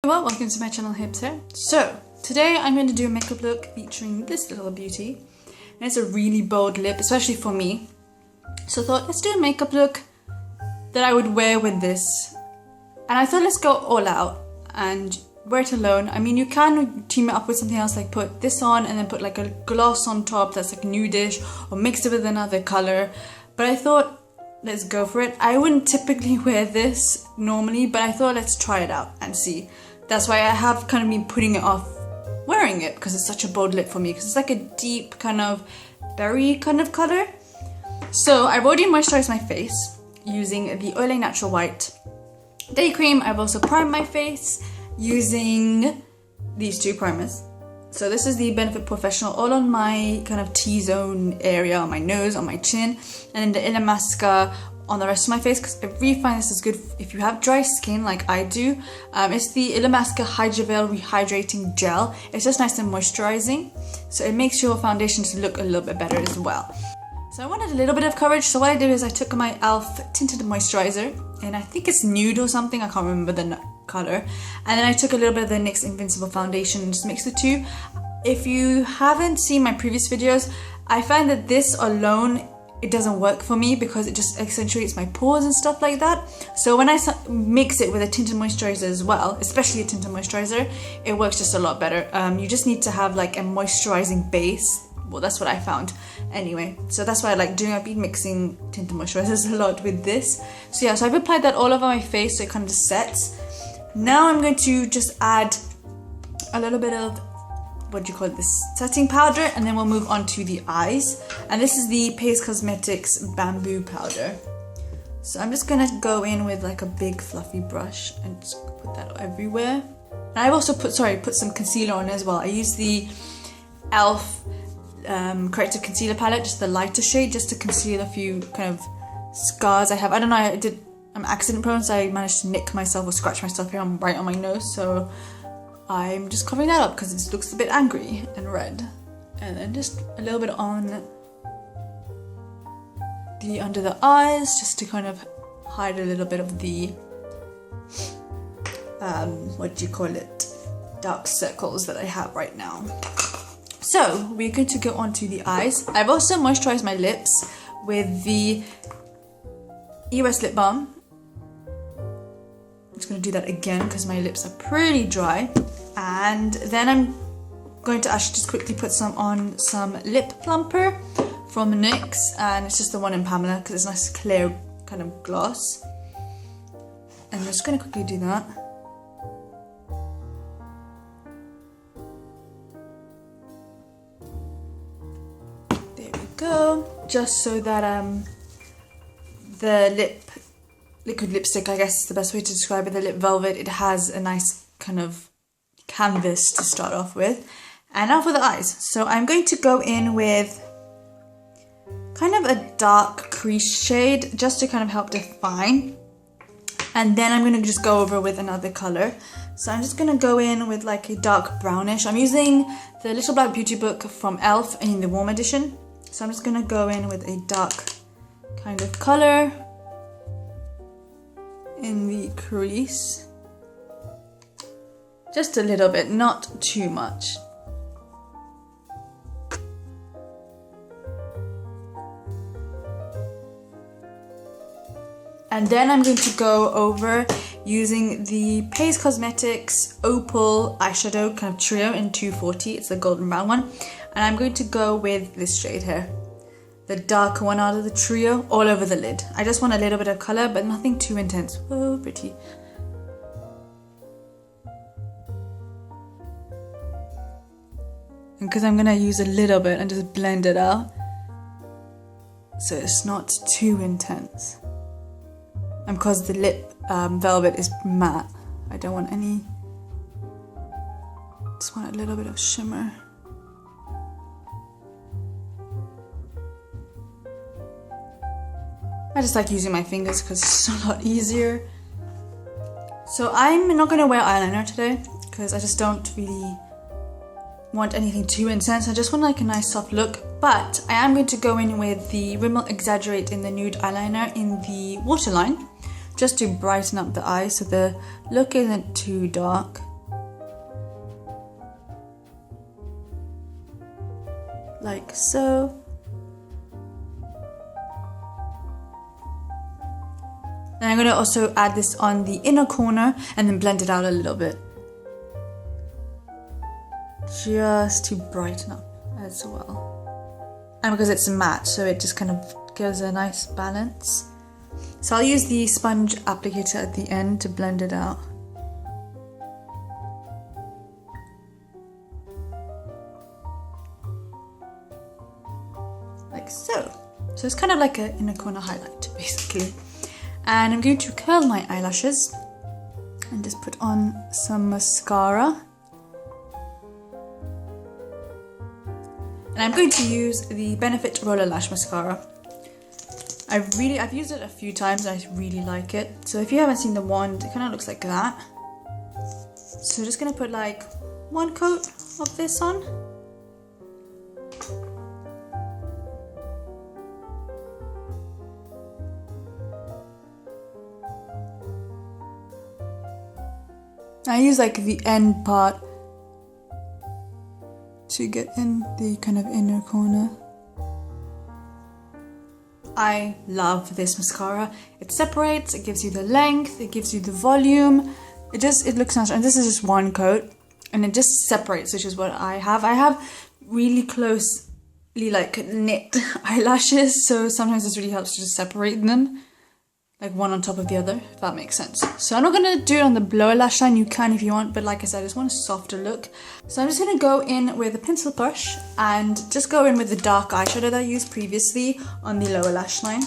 Well, welcome to my channel, Hips here. So today I'm going to do a makeup look featuring this little beauty, and it's a really bold lip, especially for me. So I thought, let's do a makeup look that I would wear with this, and I thought let's go all out and wear it alone. I mean, you can team it up with something else, like put this on and then put like a gloss on top that's like nudish, or mix it with another color, but I thought let's go for it. I wouldn't typically wear this normally, but I thought let's try it out and see. That's why I have kind of been putting it off wearing it, because it's such a bold lip for me, because it's like a deep kind of berry kind of color. So I've already moisturized my face using the Olay Natural White Day Cream. I've also primed my face using these two primers. So this is the Benefit POREfessional, all on my kind of T-zone area, on my nose, on my chin, and then the Illamasqua on the rest of my face, because I really find this is good if you have dry skin like I do. It's the Illamasqua Hydra Rehydrating Gel. It's just nice and moisturizing, so it makes your foundation to look a little bit better as well. So I wanted a little bit of coverage, so what I did is I took my E.L.F. Tinted Moisturiser, and I think it's Nude or something, I can't remember the color, and then I took a little bit of the NYX Invincible foundation and just mixed the two. If you haven't seen my previous videos, I find that this alone, it doesn't work for me because it just accentuates my pores and stuff like that. So when I mix it with a tinted moisturizer as well, especially a tinted moisturizer, it works just a lot better. You just need to have like a moisturizing base. Well, that's what I found anyway. So that's why I like doing. I've been mixing tinted moisturizers a lot with this. So yeah, so I've applied that all over my face so it kind of just sets. Now I'm going to just add a little bit of, what do you call this, setting powder, and then we'll move on to the eyes. And this is the Paese Cosmetics Bamboo Powder. So I'm just gonna go in with like a big fluffy brush and just put that everywhere. And I've also put some concealer on as well. I use the E.L.F. Corrective Concealer Palette, just the lighter shade, just to conceal a few kind of scars I have. I don't know, I'm accident prone, so I managed to nick myself or scratch myself here right on my nose, so I'm just covering that up because it looks a bit angry and red. And then just a little bit on the under the eyes, just to kind of hide a little bit of the what do you call it, dark circles that I have right now. So we're going to go on to the eyes. I've also moisturized my lips with the EOS Lipbalm. I'm just going to do that again because my lips are pretty dry. And then I'm going to actually just quickly put some lip plumper from NYX, and it's just the one in Pamela because it's a nice clear kind of gloss. And I'm just going to quickly do that. There we go. Just so that the liquid lipstick, I guess is the best way to describe it, the lip velvet, it has a nice kind of canvas to start off with. And now for the eyes. So I'm going to go in with kind of a dark crease shade just to kind of help define, and then I'm going to just go over with another color. So I'm just going to go in with like a dark brownish. I'm using the Little Black Beauty Book from E.L.F. in the warm edition, so I'm just going to go in with a dark kind of color in the crease. Just a little bit, not too much. And then I'm going to go over using the Paese Cosmetics Opal eyeshadow kind of trio in 240. It's the golden brown one. And I'm going to go with this shade here, the darker one out of the trio, all over the lid. I just want a little bit of color, but nothing too intense. Oh, pretty. And because I'm going to use a little bit and just blend it out, so it's not too intense. And because the lip velvet is matte, I don't want any, just want a little bit of shimmer. I just like using my fingers because it's a lot easier. So I'm not going to wear eyeliner today because I just don't really want anything too intense. I just want like a nice soft look, but I am going to go in with the Rimmel Exaggerate in the Nude eyeliner in the waterline, just to brighten up the eyes so the look isn't too dark. like so. And I'm going to also add this on the inner corner and then blend it out a little bit. Just to brighten up as well. And because it's matte, so it just kind of gives a nice balance. So I'll use the sponge applicator at the end to blend it out. Like so. So it's kind of like an inner corner highlight, basically. And I'm going to curl my eyelashes and just put on some mascara. And I'm going to use the Benefit Roller Lash Mascara. I've used it a few times and I really like it. So if you haven't seen the wand, it kind of looks like that. So I'm just going to put like one coat of this on. I use like the end part to get in the kind of inner corner. I love this mascara. It separates, it gives you the length, it gives you the volume. It looks nice. And this is just one coat and it just separates, which is what I have. I have really closely like knit eyelashes, so sometimes this really helps to just separate them. Like one on top of the other, if that makes sense. So I'm not going to do it on the lower lash line, you can if you want, but like I said, I just want a softer look. So I'm just going to go in with a pencil brush and just go in with the dark eyeshadow that I used previously on the lower lash line.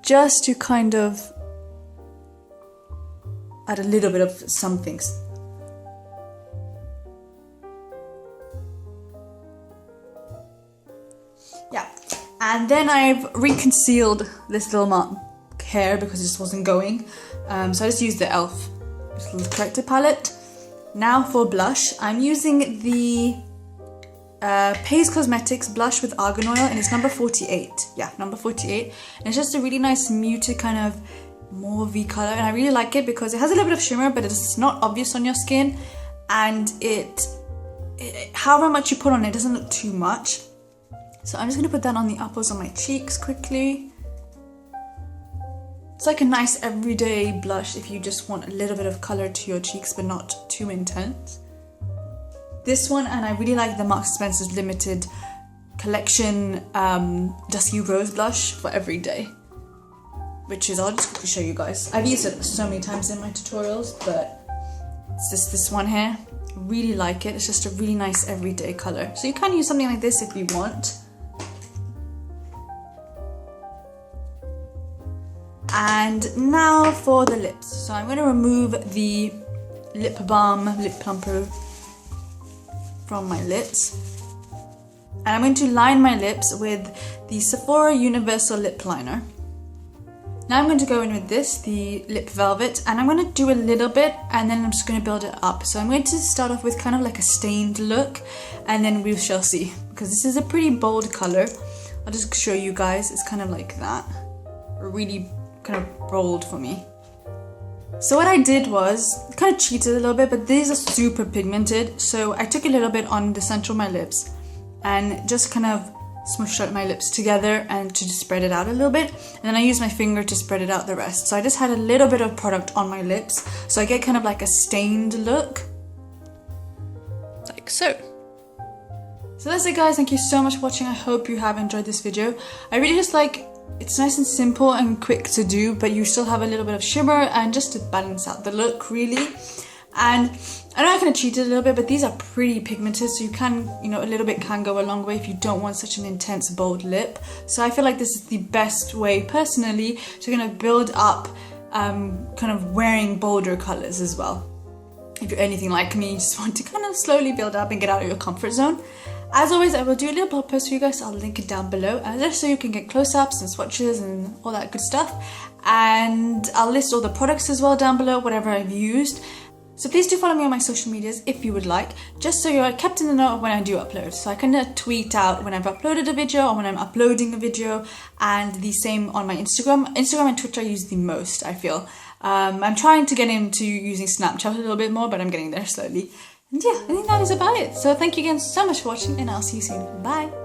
Just to kind of add a little bit of some things. Yeah, and then I've reconcealed this little hair because it just wasn't going. So I just used the E.L.F. little corrector palette. Now for blush, I'm using the Paese Cosmetics blush with Argan oil, and it's number 48. Yeah, number 48. And it's just a really nice muted kind of mauvey color, and I really like it because it has a little bit of shimmer, but it's not obvious on your skin, and however much you put on it doesn't look too much. So I'm just going to put that on the uppers on my cheeks quickly. It's like a nice everyday blush if you just want a little bit of color to your cheeks but not too intense. This one, and I really like the Marks & Spencer's limited collection Dusky Rose blush for everyday. Which is, I'll just quickly show you guys. I've used it so many times in my tutorials, but it's just this one here. I really like it. It's just a really nice everyday color. So you can use something like this if you want. And now for the lips. So I'm going to remove the lip balm, lip plumper from my lips. And I'm going to line my lips with the Sephora Universal Lip Liner. Now I'm going to go in with this, the Lip Velvet, and I'm going to do a little bit and then I'm just going to build it up. So I'm going to start off with kind of like a stained look and then we shall see. Because this is a pretty bold color. I'll just show you guys. It's kind of like that. Really kind of bold for me. So what I did was, kind of cheated a little bit, but these are super pigmented. So I took a little bit on the center of my lips and just kind of smushed out my lips together and to just spread it out a little bit. And then I used my finger to spread it out the rest. So I just had a little bit of product on my lips. So I get kind of like a stained look. Like so. So that's it guys, thank you so much for watching. I hope you have enjoyed this video. I really just like, it's nice and simple and quick to do, but you still have a little bit of shimmer and just to balance out the look really. And I know I kind of cheated a little bit, but these are pretty pigmented, so you can, a little bit can go a long way if you don't want such an intense bold lip. So I feel like this is the best way personally to kind of build up kind of wearing bolder colors as well. If you're anything like me, you just want to kind of slowly build up and get out of your comfort zone. As always, I will do a little blog post for you guys, so I'll link it down below, just so you can get close-ups and swatches and all that good stuff. And I'll list all the products as well down below, whatever I've used. So please do follow me on my social medias if you would like, just so you're kept in the know of when I do upload. So I can tweet out when I've uploaded a video or when I'm uploading a video, and the same on my Instagram. Instagram and Twitter I use the most, I feel. I'm trying to get into using Snapchat a little bit more, but I'm getting there slowly. And yeah, I think that is about it. So thank you again so much for watching, and I'll see you soon. Bye!